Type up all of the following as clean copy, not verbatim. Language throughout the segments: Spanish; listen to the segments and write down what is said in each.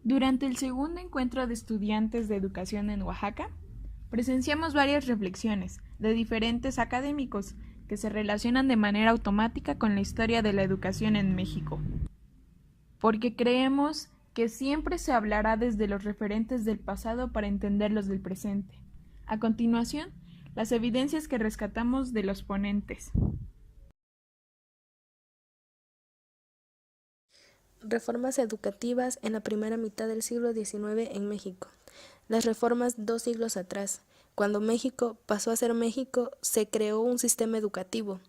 Durante el segundo encuentro de estudiantes de educación en Oaxaca, presenciamos varias reflexiones de diferentes académicos que se relacionan de manera automática con la historia de la educación en México, porque creemos que siempre se hablará desde los referentes del pasado para entender los del presente. A continuación, las evidencias que rescatamos de los ponentes. Reformas educativas en la primera mitad del siglo XIX en México. Las reformas 2 siglos atrás. Cuando México pasó a ser México, se creó un sistema educativo,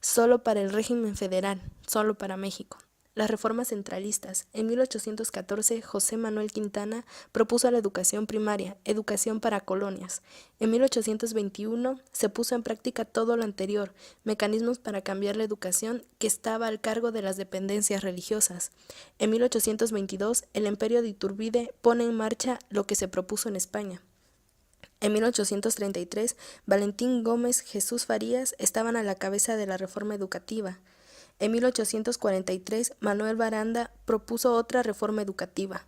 solo para el régimen federal, solo para México. Las reformas centralistas. En 1814, José Manuel Quintana propuso la educación primaria, educación para colonias. En 1821 se puso en práctica todo lo anterior, mecanismos para cambiar la educación que estaba al cargo de las dependencias religiosas. En 1822, el imperio de Iturbide pone en marcha lo que se propuso en España. En 1833, Valentín Gómez Jesús Farías estaban a la cabeza de la reforma educativa. En 1843, Manuel Baranda propuso otra reforma educativa.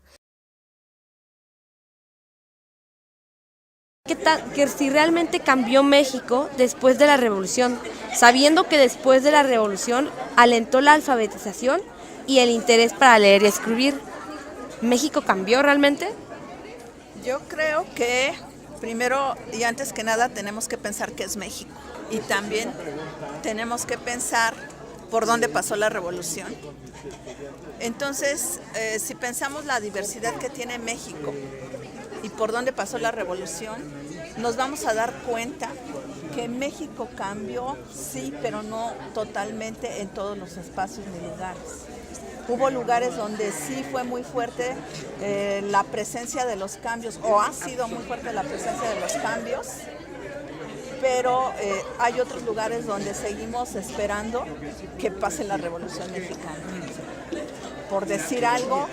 Que si realmente cambió México después de la Revolución, sabiendo que después de la Revolución alentó la alfabetización y el interés para leer y escribir. ¿México cambió realmente? Yo creo que primero y antes que nada tenemos que pensar qué es México y también tenemos que pensar por dónde pasó la revolución. Entonces, si pensamos la diversidad que tiene México y por dónde pasó la revolución, nos vamos a dar cuenta que México cambió, sí, pero no totalmente en todos los espacios ni lugares. Hubo lugares donde sí fue muy fuerte la presencia de los cambios, o ha sido muy fuerte la presencia de los cambios, pero hay otros lugares donde seguimos esperando que pase la Revolución Mexicana. Por decir algo,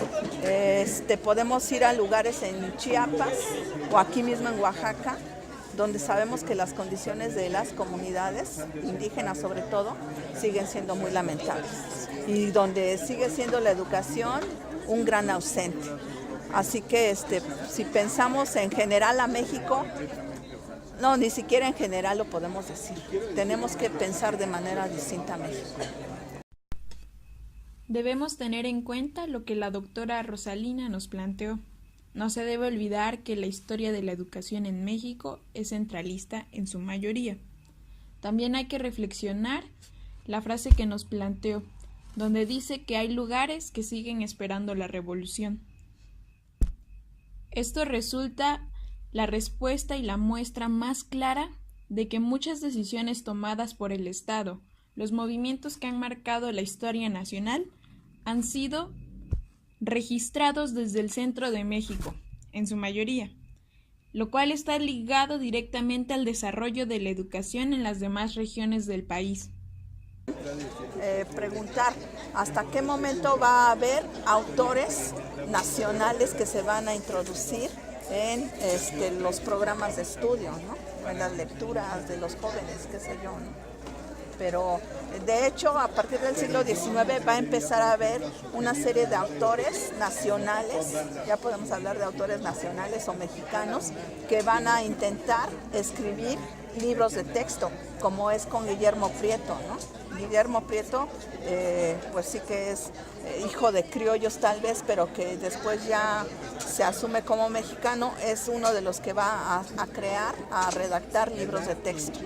podemos ir a lugares en Chiapas o aquí mismo en Oaxaca, donde sabemos que las condiciones de las comunidades, indígenas sobre todo, siguen siendo muy lamentables y donde sigue siendo la educación un gran ausente. Así que si pensamos en general a México, no, ni siquiera en general lo podemos decir. Tenemos que pensar de manera distinta a México. Debemos tener en cuenta lo que la doctora Rosalina nos planteó. No se debe olvidar que la historia de la educación en México es centralista en su mayoría. También hay que reflexionar la frase que nos planteó, donde dice que hay lugares que siguen esperando la revolución. Esto resulta la respuesta y la muestra más clara de que muchas decisiones tomadas por el Estado, los movimientos que han marcado la historia nacional, han sido registrados desde el centro de México, en su mayoría, lo cual está ligado directamente al desarrollo de la educación en las demás regiones del país. Preguntar hasta qué momento va a haber autores nacionales que se van a introducir en los programas de estudio, ¿no? En las lecturas de los jóvenes, qué sé yo, ¿no? Pero de hecho a partir del siglo XIX va a empezar a haber una serie de autores nacionales, ya podemos hablar de autores nacionales o mexicanos, que van a intentar escribir libros de texto, como es con Guillermo Prieto, ¿no? Guillermo Prieto, pues sí que es hijo de criollos tal vez, pero que después ya se asume como mexicano, es uno de los que va a crear, a redactar libros de texto.